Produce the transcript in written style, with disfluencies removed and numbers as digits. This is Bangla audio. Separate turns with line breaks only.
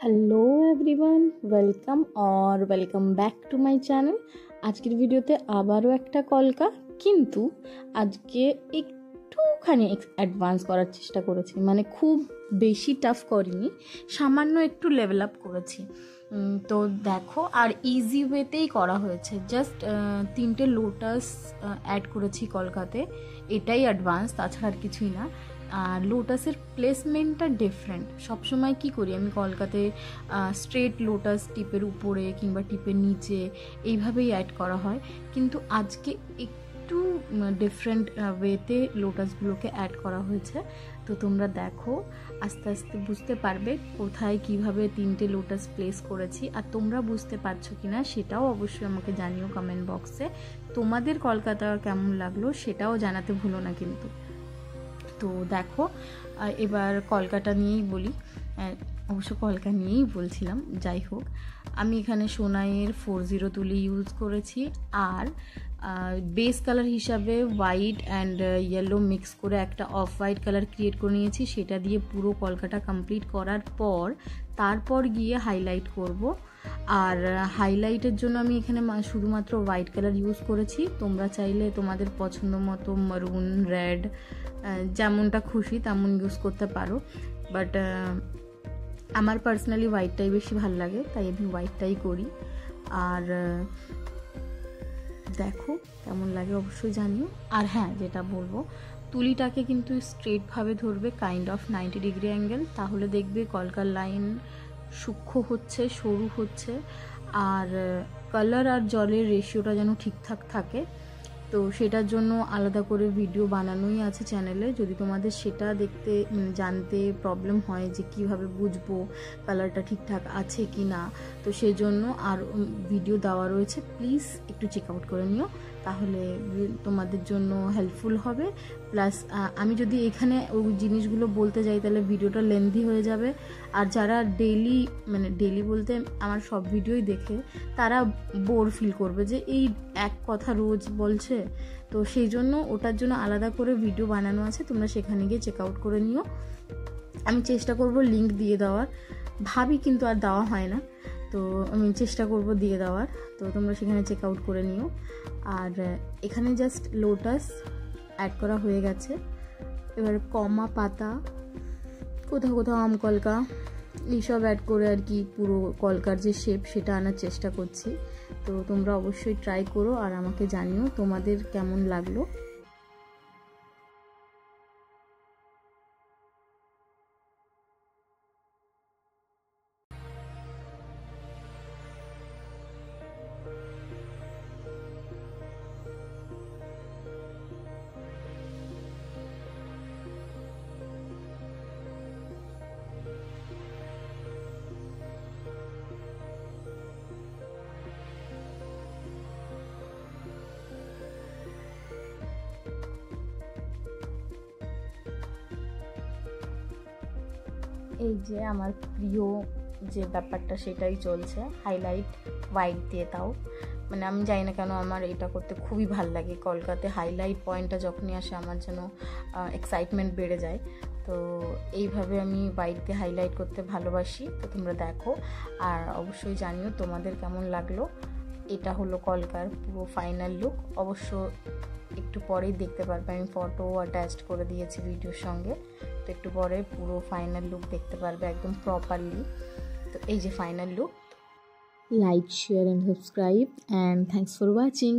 Hello everyone, welcome back to my channel. আজকের ভিডিওতে আবারও একটা কলকা, কিন্তু আজকে একটুখানি অ্যাডভান্স করার চেষ্টা করেছি। মানে খুব বেশি টাফ করিনি, সামান্য একটু লেভেল আপ করেছি। তো দেখো, আর ইজি ওয়েতেই করা হয়েছে। জাস্ট 3টে লোটাস অ্যাড করেছি কলকাতে, এটাই অ্যাডভান্স, তাছাড়া আর কিছুই না। আর লোটাসের প্লেসমেন্টটা ডিফারেন্ট। সবসময় কি করি আমি কলকাতে, স্ট্রেট লোটাস টিপের উপরে কিংবা টিপের নিচে এইভাবেই অ্যাড করা হয়, কিন্তু আজকে একটু ডিফারেন্ট ওয়েতে লোটাসগুলোকে অ্যাড করা হয়েছে। তো তোমরা দেখো, আস্তে আস্তে বুঝতে পারবে কোথায় কিভাবে 3টে লোটাস প্লেস করেছি। আর তোমরা বুঝতে পারছো কিনা সেটাও অবশ্যই আমাকে জানিও কমেন্ট বক্সে। তোমাদের কলকাতা কেমন লাগলো সেটাও জানাতে ভুলো না কিন্তু। তো দেখো, এবার কলকাটা নিয়েই বলি, অবশ্য কলকা নিয়েই বলছিলাম। যাই হোক, আমি এখানে সোনাইয়ের 40 তুলি ইউজ করেছি, আর বেস কালার হিসাবে হোয়াইট অ্যান্ড ইয়েলো মিক্স করে একটা অফ হোয়াইট কালার ক্রিয়েট করে নিয়েছি। সেটা দিয়ে পুরো কলকাটা কমপ্লিট করার পর তারপর গিয়ে হাইলাইট করব। আর হাইলাইটের জন্য আমি এখানে শুধুমাত্র হোয়াইট কালার ইউজ করেছি। তোমরা চাইলে তোমাদের পছন্দ মতো মারুন, রেড, যেমনটা খুশি তেমন ইউজ করতে পারো, বাট আমার পার্সোনালি হোয়াইটটাই বেশি ভালো লাগে, তাই আমি হোয়াইটটাই করি। আর দেখো কেমন লাগে অবশ্যই জানিও। আর হ্যাঁ, যেটা বলবো, তুলিটাকে কিন্তু স্ট্রেটভাবে ধরবে, কাইন্ড অফ 90 ডিগ্রি অ্যাঙ্গেল, তাহলে দেখবে কলকার লাইন সূক্ষ্ম হচ্ছে, সরু হচ্ছে, আর কালার আর জলের রেশিওটা যেন ঠিকঠাক থাকে। তো সেটার জন্য আলাদা করে ভিডিও বানানোই আছে চ্যানেলে। যদি তোমাদের সেটা দেখতে জানতে প্রবলেম হয় যে কিভাবে বুঝবো কালারটা ঠিকঠাক আছে কি না, তো সেই জন্য আর ভিডিও দেওয়া রয়েছে, প্লিজ একটু চেক আউট করে নিও, তাহলে তোমাদের জন্য হেল্পফুল হবে। প্লাস আমি যদি এখানে ওই জিনিসগুলো বলতে যাই তাহলে ভিডিওটা লেন্দি হয়ে যাবে। আর যারা ডেলি বলতে আমার সব ভিডিওই দেখে, তারা বোর ফিল করবে যে এই এক কথা রোজ বলছে। তো সেই জন্য ওটার জন্য আলাদা করে ভিডিও বানানো আছে, তোমরা সেখানে গিয়ে চেক আউট করে নিও। আমি চেষ্টা করব লিঙ্ক দিয়ে দেওয়ার, ভাবি কিন্তু আর দেওয়া হয় না, তো আমি চেষ্টা করব দিয়ে দেওয়ার। তো তোমরা সেখানে চেক আউট করে নিও। আর এখানে জাস্ট লোটাস অ্যাড করা হয়ে গেছে। এবার কমা, পাতা, কোথাও কোথাও আম কলকা, এইসব অ্যাড করে আর কি পুরো কলকার যে শেপ সেটা আনার চেষ্টা করছি। তো তোমরা অবশ্যই ট্রাই করো আর আমাকে জানিও তোমাদের কেমন লাগলো। এই যে আমার প্রিয় যে ব্যাপারটা সেটাই চলছে, হাইলাইট হোয়াইট দিয়ে। তাও মানে আমি জানি না কেন আমার এটা করতে খুবই ভাল লাগে। কলকাতায় হাইলাইট পয়েন্টটা যখনই আসে আমার যেন এক্সাইটমেন্ট বেড়ে যায়। তো এইভাবে আমি হোয়াইট দিয়ে হাইলাইট করতে ভালোবাসি। তো তোমরা দেখো আর অবশ্যই জানিও তোমাদের কেমন লাগলো। এটা হলো কলকার পুরো ফাইনাল লুক। অবশ্য একটু পরেই দেখতে পারবে, আমি ফটো অ্যাটাচড করে দিয়েছি ভিডিওর সঙ্গে। তো একটু পরে পুরো ফাইনাল লুক দেখতে পারবে একদম প্রপারলি। তো এই যে final look. Like, share and subscribe, and thanks for watching.